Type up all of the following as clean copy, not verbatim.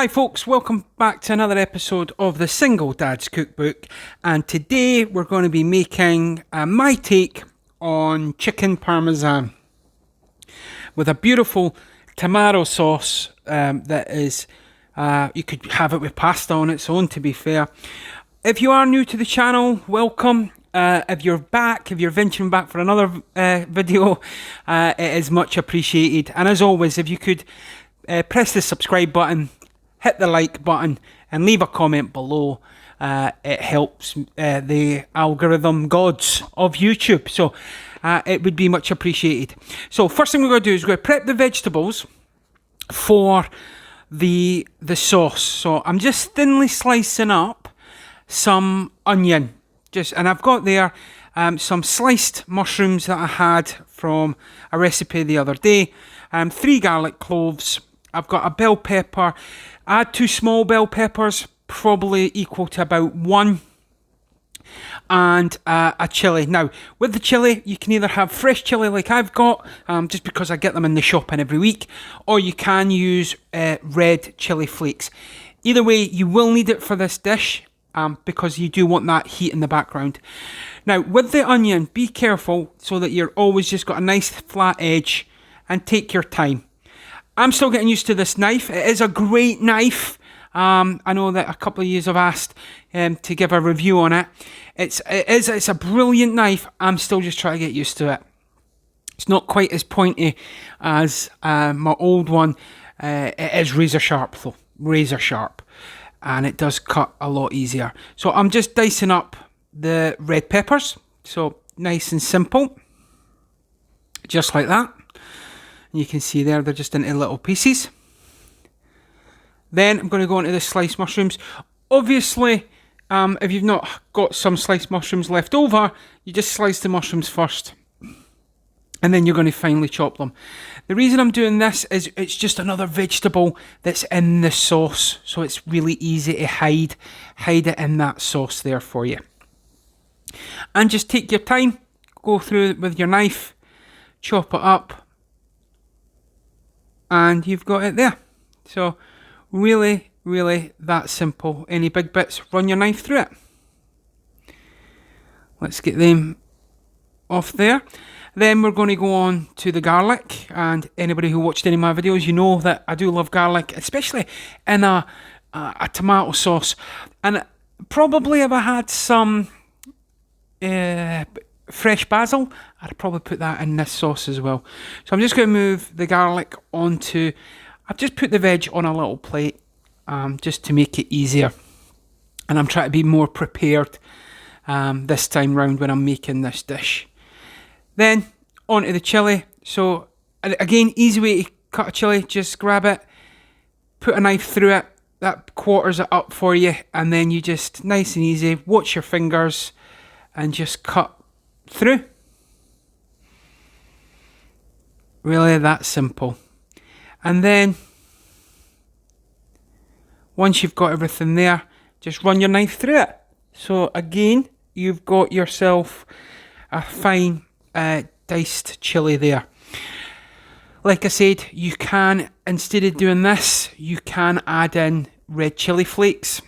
Hi folks, welcome back to another episode of the Single Dad's Cookbook, and today we're going to be making my take on chicken parmesan with a beautiful tomato sauce that is, you could have it with pasta on its own, to be fair. If you are new to the channel, welcome. If you're venturing back for another video, it is much appreciated. And as always, if you could press the subscribe button, hit the like button, and leave a comment below. It helps the algorithm gods of YouTube. So it would be much appreciated. So first thing we're going to do is we're going to prep the vegetables for the sauce. So I'm just thinly slicing up some onion. And I've got there some sliced mushrooms that I had from a recipe the other day. 3 garlic cloves. I've got a bell pepper. I had 2 small bell peppers, probably equal to about 1. And a chilli. Now, with the chilli, you can either have fresh chilli like I've got, just because I get them in the shop every week, or you can use red chilli flakes. Either way, you will need it for this dish, because you do want that heat in the background. Now, with the onion, be careful so that you're always just got a nice flat edge, and take your time. I'm still getting used to this knife. It is a great knife. I know that a couple of you have asked to give a review on it. It's a brilliant knife. I'm still just trying to get used to it. It's not quite as pointy as my old one. It is razor sharp though, razor sharp, and it does cut a lot easier. So I'm just dicing up the red peppers. So nice and simple, just like that. You can see there, they're just into little pieces. Then I'm going to go into the sliced mushrooms. Obviously, if you've not got some sliced mushrooms left over, you just slice the mushrooms first. And then you're going to finely chop them. The reason I'm doing this is it's just another vegetable that's in the sauce. So it's really easy to hide it in that sauce there for you. And just take your time, go through it with your knife, chop it up. And you've got it there. So really, really that simple. Any big bits, run your knife through it. Let's get them off there. Then we're going to go on to the garlic. And anybody who watched any of my videos, you know that I do love garlic, especially in a tomato sauce. And probably if I had some fresh basil, I'd probably put that in this sauce as well. So I'm just going to move the garlic onto, I've just put the veg on a little plate, just to make it easier. And I'm trying to be more prepared this time round when I'm making this dish. Then onto the chilli. So again, easy way to cut a chilli, just grab it, put a knife through it, that quarters it up for you, and then you just, nice and easy, watch your fingers and just cut through. Really that simple. And then once you've got everything there, just run your knife through it. So again, you've got yourself a fine diced chilli there. Like I said, you can, instead of doing this, you can add in red chilli flakes.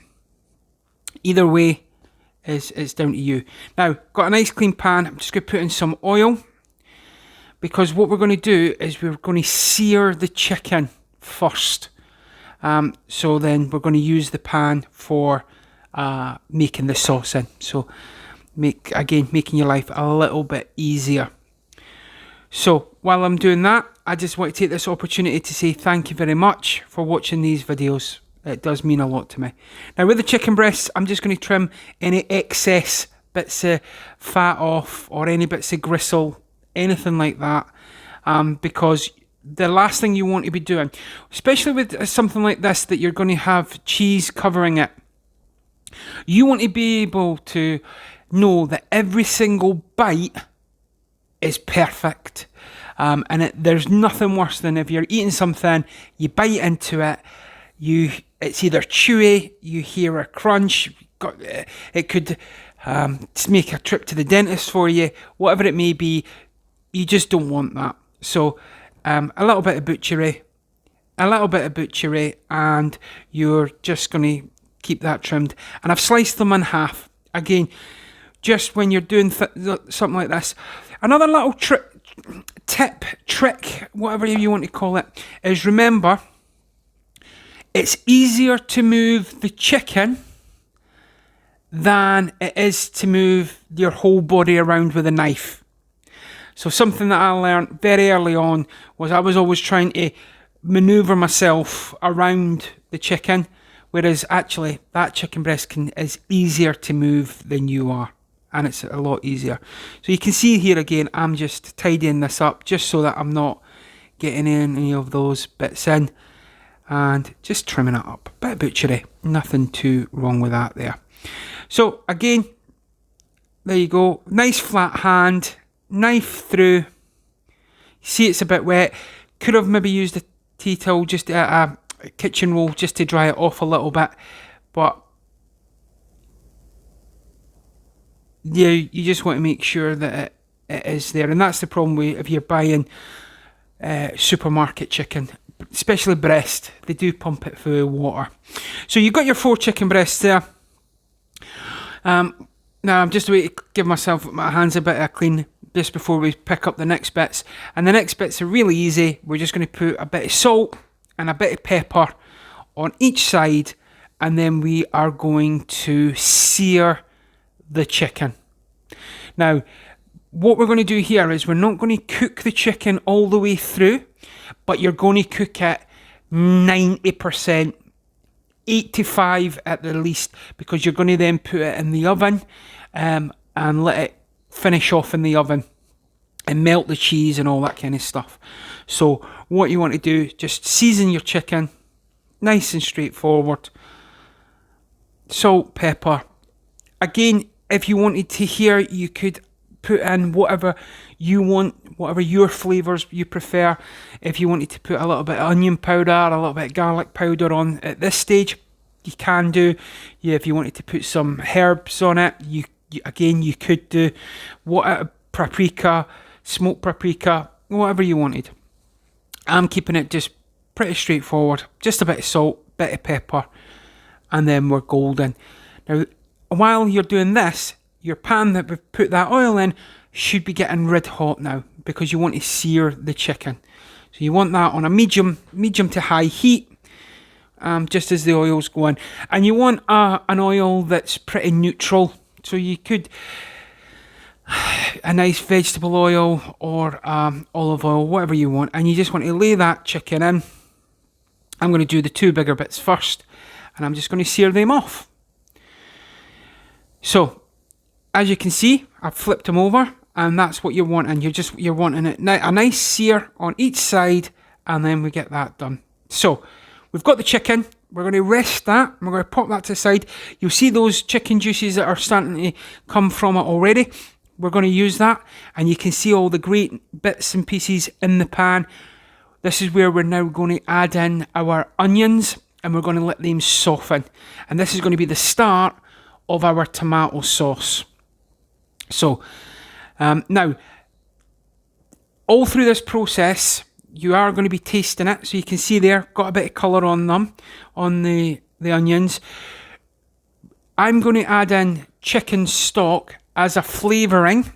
Either way, it's down to you. Now, got a nice clean pan. I'm just going to put in some oil, because what we're going to do is we're going to sear the chicken first. So then we're going to use the pan for making the sauce in. So making your life a little bit easier. So while I'm doing that, I just want to take this opportunity to say thank you very much for watching these videos. It does mean a lot to me. Now with the chicken breasts, I'm just going to trim any excess bits of fat off, or any bits of gristle, anything like that, because the last thing you want to be doing, especially with something like this that you're going to have cheese covering it, you want to be able to know that every single bite is perfect. And there's nothing worse than if you're eating something, you bite into it, it's either chewy, you hear a crunch, it could make a trip to the dentist for you, whatever it may be. You just don't want that. So a little bit of butchery, a little bit of butchery, and you're just going to keep that trimmed. And I've sliced them in half. Again, just when you're doing something like this. Another little trick, whatever you want to call it, is remember, it's easier to move the chicken than it is to move your whole body around with a knife. So something that I learned very early on was I was always trying to maneuver myself around the chicken, whereas actually that chicken breast is easier to move than you are, and it's a lot easier. So you can see here again, I'm just tidying this up just so that I'm not getting any of those bits in, and just trimming it up. Bit of butchery, nothing too wrong with that there. So again, there you go, nice flat hand, knife through. See, it's a bit wet. Could have maybe used a tea towel, just a kitchen roll, just to dry it off a little bit, but yeah, you just want to make sure that it is there. And that's the problem with if you're buying supermarket chicken, especially breast. They do pump it full of water. So you've got your 4 chicken breasts there. Now I'm just waiting to give my hands a bit of a clean just before we pick up the next bits. And the next bits are really easy. We're just going to put a bit of salt and a bit of pepper on each side, and then we are going to sear the chicken. Now, what we're going to do here is we're not going to cook the chicken all the way through, but you're going to cook it 90%, 85 at the least, because you're going to then put it in the oven and let it finish off in the oven and melt the cheese and all that kind of stuff. So what you want to do, just season your chicken, nice and straightforward. Salt, pepper. Again, if you wanted to here, you could put in whatever you want, whatever your flavours you prefer. If you wanted to put a little bit of onion powder, a little bit of garlic powder on at this stage, you can do. Yeah, if you wanted to put some herbs on it, you could do. What, paprika, smoked paprika, whatever you wanted. I'm keeping it just pretty straightforward. Just a bit of salt, bit of pepper, and then we're golden. Now, while you're doing this, your pan that we've put that oil in should be getting red hot now, because you want to sear the chicken. So you want that on a medium to high heat, just as the oil's going. And you want an oil that's pretty neutral. So you could a nice vegetable oil or olive oil, whatever you want, and you just want to lay that chicken in. I'm going to do the 2 bigger bits first, and I'm just going to sear them off. So, as you can see, I've flipped them over, and that's what you're wanting. You're wanting it a nice sear on each side, and then we get that done. So, we've got the chicken. We're going to rest that. We're going to pop that to the side. You'll see those chicken juices that are starting to come from it already. We're going to use that, and you can see all the great bits and pieces in the pan. This is where we're now going to add in our onions, and we're going to let them soften. And this is going to be the start of our tomato sauce. So, now, all through this process, you are going to be tasting it. So you can see there, got a bit of colour on them, on the onions. I'm going to add in chicken stock as a flavouring.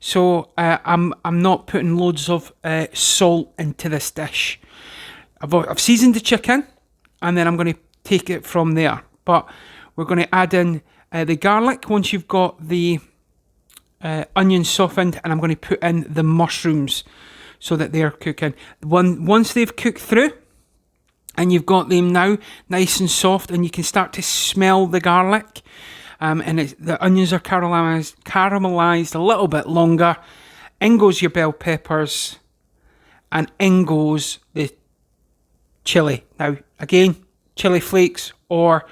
So I'm not putting loads of salt into this dish. I've seasoned the chicken, and then I'm going to take it from there. But we're going to add in the garlic once you've got the onions softened, and I'm going to put in the mushrooms so that they're cooking. Once they've cooked through, and you've got them now nice and soft, and you can start to smell the garlic, and the onions are caramelized a little bit longer. In goes your bell peppers, and in goes the chilli. Now, again, chilli flakes or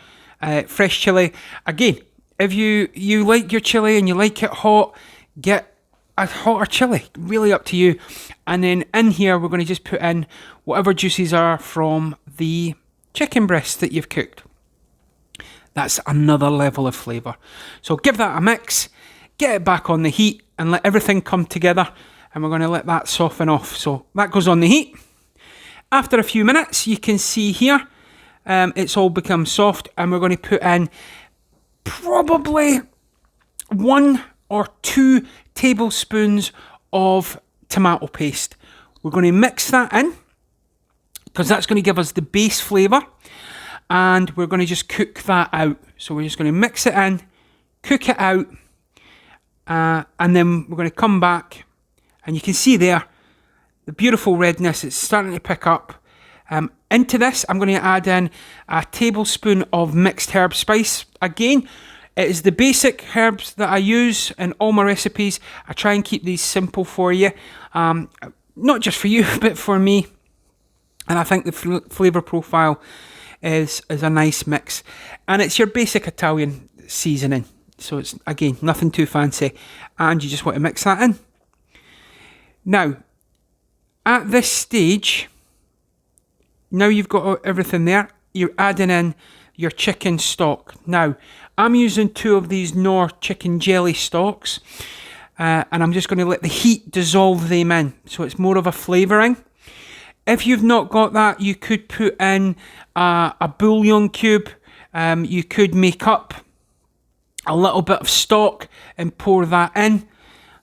fresh chilli. Again, if you like your chilli and you like it hot, get a hotter chilli. Really up to you. And then in here, we're going to just put in whatever juices are from the chicken breast that you've cooked. That's another level of flavour. So give that a mix, get it back on the heat, and let everything come together. And we're going to let that soften off. So that goes on the heat. After a few minutes, you can see here, it's all become soft, and we're going to put in probably 1 or 2 tablespoons of tomato paste. We're going to mix that in because that's going to give us the base flavour, and we're going to just cook that out. So we're just going to mix it in, cook it out, and then we're going to come back, and you can see there the beautiful redness. It's starting to pick up. Into this, I'm going to add in a tablespoon of mixed herb spice. Again, it is the basic herbs that I use in all my recipes. I try and keep these simple for you, not just for you, but for me. And I think the flavour profile is a nice mix. And it's your basic Italian seasoning. So it's, again, nothing too fancy. And you just want to mix that in. Now, at this stage, now you've got everything there, you're adding in your chicken stock. Now, I'm using 2 of these Knorr chicken jelly stocks, and I'm just going to let the heat dissolve them in, so it's more of a flavouring. If you've not got that, you could put in a bouillon cube. You could make up a little bit of stock and pour that in.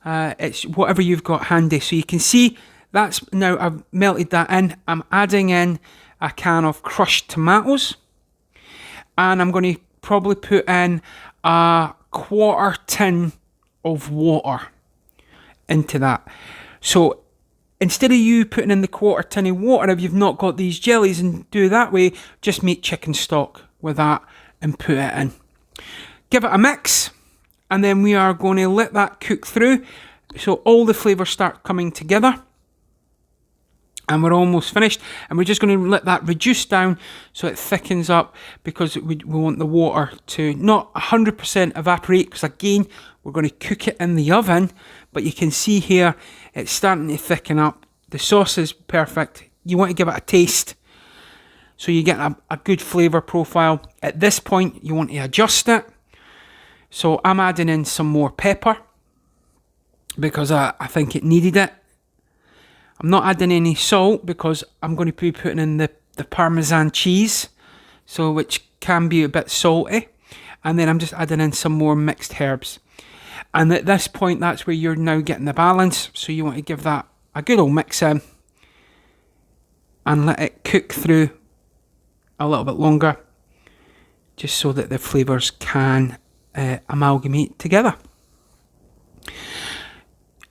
It's whatever you've got handy. So you can see that's now, I've melted that in. I'm adding in a can of crushed tomatoes, and I'm going to probably put in a 1/4 tin of water into that. So instead of you putting in the 1/4 tin of water, if you've not got these jellies and do that way, just make chicken stock with that and put it in. Give it a mix, and then we are going to let that cook through so all the flavours start coming together. And we're almost finished, and we're just going to let that reduce down so it thickens up, because we want the water to not 100% evaporate, because again, we're going to cook it in the oven. But you can see here, it's starting to thicken up. The sauce is perfect. You want to give it a taste, so you get a good flavour profile. At this point, you want to adjust it. So I'm adding in some more pepper, because I think it needed it. I'm not adding any salt because I'm going to be putting in the Parmesan cheese, so which can be a bit salty. And then I'm just adding in some more mixed herbs. And at this point, that's where you're now getting the balance. So you want to give that a good old mix in and let it cook through a little bit longer, just so that the flavours can amalgamate together.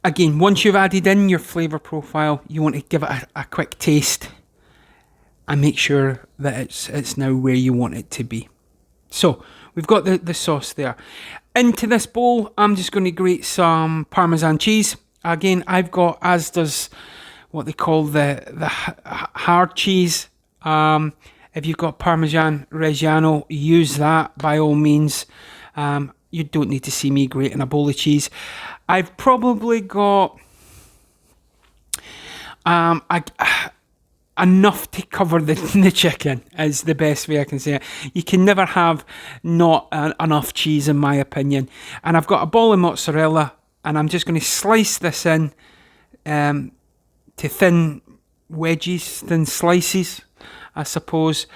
Again, once you've added in your flavour profile, you want to give it a quick taste and make sure that it's now where you want it to be. So we've got the sauce there. Into this bowl, I'm just going to grate some Parmesan cheese. Again, I've got, as does what they call the hard cheese. If you've got Parmesan Reggiano, use that by all means. You don't need to see me grating a bowl of cheese. I've probably got enough to cover the chicken, is the best way I can say it. You can never have not enough cheese, in my opinion. And I've got a ball of mozzarella, and I'm just going to slice this in to thin wedges, thin slices, I suppose,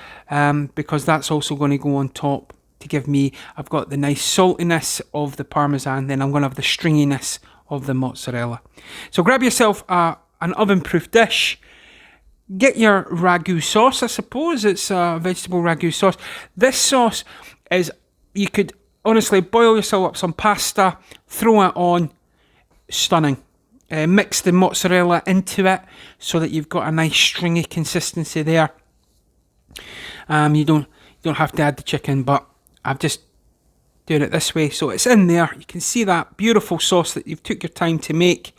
because that's also going to go on top to give me, I've got the nice saltiness of the Parmesan, then I'm going to have the stringiness of the mozzarella. So grab yourself an oven-proof dish. Get your ragu sauce, I suppose. It's a vegetable ragu sauce. This sauce is, you could honestly boil yourself up some pasta, throw it on, stunning. Mix the mozzarella into it so that you've got a nice stringy consistency there. You don't have to add the chicken, but I'm just doing it this way. So it's in there. You can see that beautiful sauce that you've took your time to make.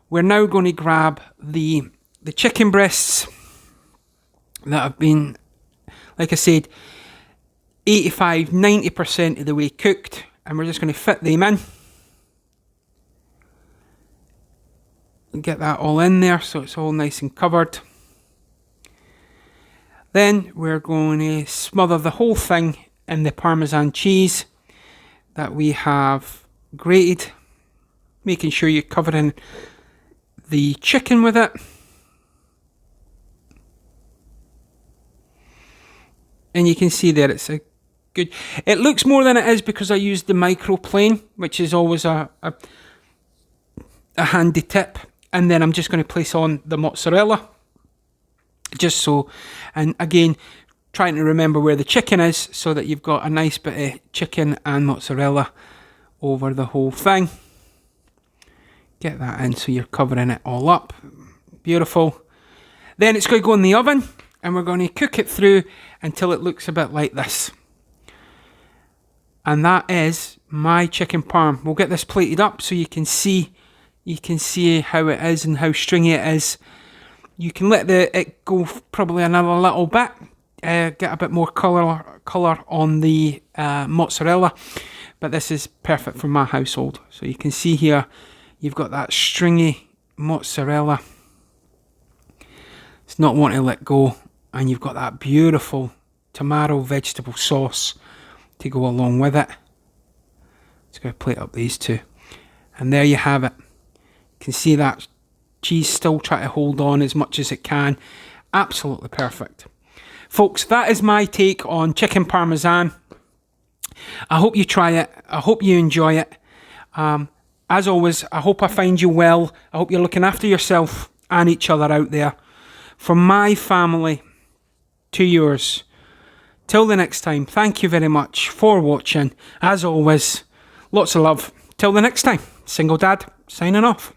We're now going to grab the chicken breasts that have been, like I said, 85-90% of the way cooked, and we're just going to fit them in and get that all in there so it's all nice and covered. Then we're going to smother the whole thing in the Parmesan cheese that we have grated, making sure you're covering the chicken with it. And you can see there it's a good... It looks more than it is because I used the microplane, which is always a handy tip. And then I'm just going to place on the mozzarella. Just so, and again, trying to remember where the chicken is so that you've got a nice bit of chicken and mozzarella over the whole thing. Get that in so you're covering it all up. Beautiful. Then it's going to go in the oven and we're going to cook it through until it looks a bit like this. And that is my chicken parm. We'll get this plated up so you can see how it is and how stringy it is. You can let it go probably another little bit. Get a bit more colour on the mozzarella. But this is perfect for my household. So you can see here, you've got that stringy mozzarella. It's not wanting to let go. And you've got that beautiful tomato vegetable sauce to go along with it. Just going to plate up these two. And there you have it. You can see that cheese still trying to hold on as much as it can. Absolutely perfect. Folks, that is my take on chicken parmesan. I hope you try it. I hope you enjoy it. As always, I hope I find you well. I hope you're looking after yourself and each other out there. From my family to yours. Till the next time, thank you very much for watching. As always, lots of love. Till the next time, Single Dad, signing off.